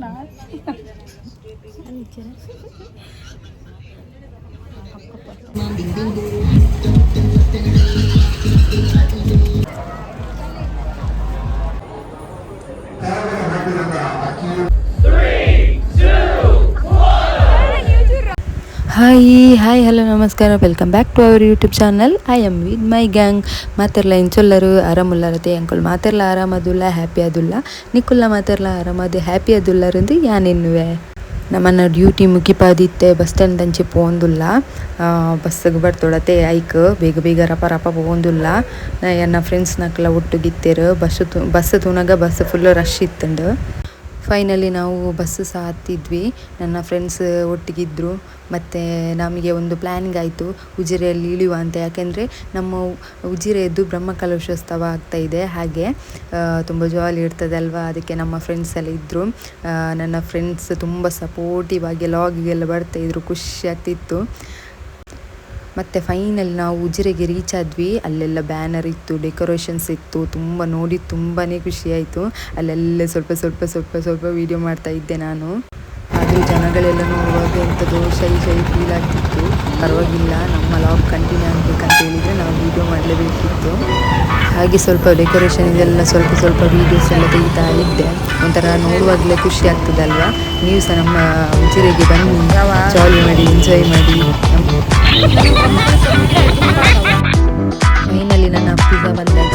Hi hello ನಮಸ್ಕಾರ, welcome back to our YouTube channel. I am with my gang. ಮಾತೆರ್ಲ ಇಂಚೊಲ್ಲರು ಆರಾಮುಲ್ಲಾರತೆ uncle ಮಾತೆರ್ಲ ಆರಾಮದುಲ್ಲ happy ಆದುಲ್ಲ ನಿಕ್ಕುಲ್ಲ ಮಾತೆರ್ಲ ಆರಾಮದು ಹ್ಯಾಪಿ ಆದುಲ್ಲರಂದು ಯಾನೆನ್ನುವೆ ನಮ್ಮನ್ನ ಡ್ಯೂಟಿ ಮುಗಿಪಾದಿತ್ತೆ ಬಸ್ ಸ್ಟ್ಯಾಂಡ್ ಅಂಚೆ ಪೋಂದುಲ್ಲ. ಬಸ್ಸಿಗೆ ಬರ್ತೊಡತೆ ಐಕ್ ಬೇಗ ಬೇಗ ರಪ ರಪ ಪೋಂದುಲ್ಲ. ನನ್ನ ಫ್ರೆಂಡ್ಸ್ ನಕ್ಲ ಒಟ್ಟುಗಿತ್ತೇರು. ಬಸ್ ತುನಗ ಬಸ್ ಫುಲ್ ರಶ್ ಇತ್ತಂಡು. ಫೈನಲಿ ನಾವು ಬಸ್ಸು ಸಹ ಹತ್ತಿದ್ವಿ. ನನ್ನ ಫ್ರೆಂಡ್ಸ್ ಒಟ್ಟಿಗಿದ್ದರು. ಮತ್ತು ನಮಗೆ ಒಂದು ಪ್ಲ್ಯಾನಿಂಗ್ ಆಯಿತು ಉಜಿರೆಯಲ್ಲಿ ಇಳಿಯುವ ಅಂತ. ಯಾಕೆಂದರೆ ನಮ್ಮ ಉಜಿರೆಯದ್ದು ಬ್ರಹ್ಮಕಲಶೋತ್ಸವ ಆಗ್ತಾಯಿದೆ. ಹಾಗೆ ತುಂಬ ಜಾಲಿ ಇರ್ತದೆ ಅಲ್ವಾ, ಅದಕ್ಕೆ ನಮ್ಮ ಫ್ರೆಂಡ್ಸ್ ಎಲ್ಲ ಇದ್ದರು. ನನ್ನ ಫ್ರೆಂಡ್ಸ್ ತುಂಬ ಸಪೋರ್ಟಿವ್ ಆಗಿ ಲಾಗಿಗೆಲ್ಲ ಬರ್ತಾಯಿದ್ರು, ಖುಷಿ ಆಗ್ತಿತ್ತು. ಮತ್ತು ಫೈನಲಿ ನಾವು ಉಜಿರೆಗೆ ರೀಚ್ ಆದ್ವಿ. ಅಲ್ಲೆಲ್ಲ ಬ್ಯಾನರ್ ಇತ್ತು, ಡೆಕೋರೇಷನ್ಸ್ ಇತ್ತು, ತುಂಬ ನೋಡಿ ತುಂಬಾ ಖುಷಿಯಾಯಿತು. ಅಲ್ಲೆಲ್ಲ ಸ್ವಲ್ಪ ವೀಡಿಯೋ ಮಾಡ್ತಾ ಇದ್ದೆ ನಾನು. ಆದರೂ ಜನಗಳೆಲ್ಲ ನೋಡುವಾಗ ಎಂಥದ್ದು ಶೈ ಫೀಲ್ ಆಗ್ತಿತ್ತು. ಪರವಾಗಿಲ್ಲ, ನಮ್ಮ ಲಾಗ್ ಕಂಟಿನ್ಯೂ ಆಗಬೇಕಂತ ಹೇಳಿದರೆ ನಾವು ವೀಡಿಯೋ ಮಾಡಲೇಬೇಕಿತ್ತು. ಹಾಗೆ ಸ್ವಲ್ಪ ಡೆಕೋರೇಷನ್ ಇದೆಲ್ಲ ಸ್ವಲ್ಪ ವೀಡಿಯೋಸ್ ಎಲ್ಲ ತೆಗಿತಾ ಇದ್ದೆ. ಒಂಥರ ನೋಡುವಾಗಲೇ ಖುಷಿ ಆಗ್ತದಲ್ವಾ. ನೀವು ಸಹ ನಮ್ಮ ಉಜಿರೆಗೆ ಬನ್ನಿ, ಜಾಲಿ ಮಾಡಿ, ಎಂಜಾಯ್ ಮಾಡಿ. ಫೈನಲಿ ನನ್ನ ಪಿಜ್ಜಾ ಬಂದಾಗ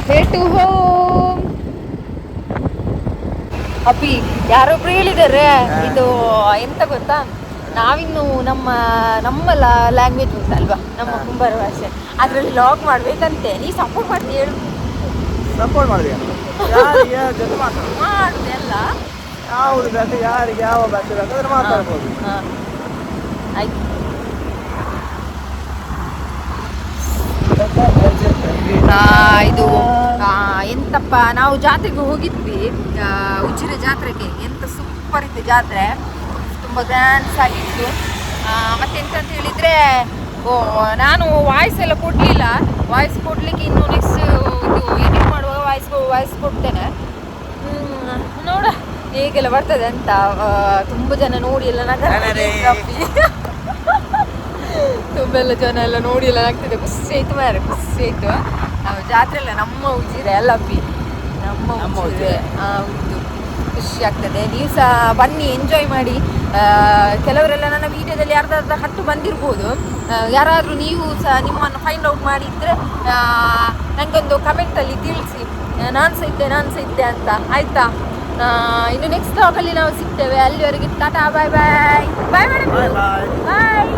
ವೇ ಟು ಹೋಮ್. ಅಪ್ಪಿ ಯಾರೊಬ್ರು ಹೇಳಿದ್ದಾರೆ ಇದು ಎಂತ ಗೊತ್ತಾ, ನಾವಿನ್ನು ನಮ್ಮ ಲ್ಯಾಂಗ್ವೇಜ್ ಉಂಟಲ್ವಾ, ನಮ್ಮ ಕುಂಬಾರ ಭಾಷೆ, ಅದರಲ್ಲಿ ಲಾಗ್ ಮಾಡ್ಬೇಕಂತೆ. ನೀ ಸಪೋರ್ಟ್ ಮಾಡಿ ಹೇಳು. ಸಪೋರ್ಟ್ ಮಾಡಿದೆ ಯಾರಿಗೆ ಜೊತೆ ಮಾಡುದು ಎಲ್ಲ ಯಾವುದು ಬೇಕು, ಯಾರಿಗೆ ಯಾವ ಭಾಷೆ ಬೇಕಾದ್ರೆ ಮಾತಾಡ್ಬೋದು. ಆಯ್ತು. ಇದು ಎಂತಪ್ಪ, ನಾವು ಜಾತ್ರೆಗೆ ಹೋಗಿದ್ವಿ, ಉಜಿರೆ ಜಾತ್ರೆಗೆ. ಎಂತ ಸೂಪರ್ ಇತ್ತು ಜಾತ್ರೆ, ತುಂಬ ಡ್ಯಾನ್ಸ್ ಆಗಿತ್ತು. ಮತ್ತೆಂತ ಅಂತ ಹೇಳಿದರೆ, ನಾನು ವಾಯ್ಸ್ ಎಲ್ಲ ಕೊಡಲಿಲ್ಲ. ವಾಯ್ಸ್ ಕೊಡಲಿಕ್ಕೆ ಇನ್ನು ನೆಕ್ಸ್ಟ್ ಇದು ಎಡಿಟ್ ಮಾಡುವಾಗ ವಾಯ್ಸ್ ಕೊಡ್ತೇನೆ. ನೋಡ ಹೇಗೆಲ್ಲ ಬರ್ತದೆ ಅಂತ. ತುಂಬ ಜನ ನೋಡಿ ಎಲ್ಲ ತುಂಬೆಲ್ಲ ಜನ ಎಲ್ಲ ನೋಡಿ ಎಲ್ಲ ನಗ್ತದೆ. ಖುಷಿ ಆಯ್ತು ಮಾರೆ, ಖುಷಿ ಆಯ್ತು. ಜಾತ್ರೆ ಎಲ್ಲ ನಮ್ಮ ಉಜಿರೆ ಅಲ್ಲ ಅಪ್ಪಿ, ನಮ್ಮ ಉಜಿರೆ. ಹೌದು, ಖುಷಿ ಆಗ್ತದೆ. ನೀವು ಸಹ ಬನ್ನಿ, ಎಂಜಾಯ್ ಮಾಡಿ. ಕೆಲವರೆಲ್ಲ ನನ್ನ ವೀಡಿಯೋದಲ್ಲಿ ಅರ್ಧ ಹಟ್ಟು ಬಂದಿರ್ಬೋದು. ಯಾರಾದರೂ ನೀವು ಸಹ ನಿಮ್ಮನ್ನು ಫೈಂಡ್ ಔಟ್ ಮಾಡಿದರೆ ನನಗೊಂದು ಕಮೆಂಟಲ್ಲಿ ತಿಳಿಸಿ, ನಾನು ಸಹ ಇದ್ದೆ ಅಂತ, ಆಯಿತಾ? ಇನ್ನು ನೆಕ್ಸ್ಟ್ ವ್ಲಾಗಲ್ಲಿ ನಾವು ಸಿಗ್ತೇವೆ. ಅಲ್ಲಿವರೆಗೆ ಟಾಟಾ, ಬಾಯ್ ಬಾಯ್. ಬಾಯ್ ಮೇಡಮ್, ಬಾಯ್.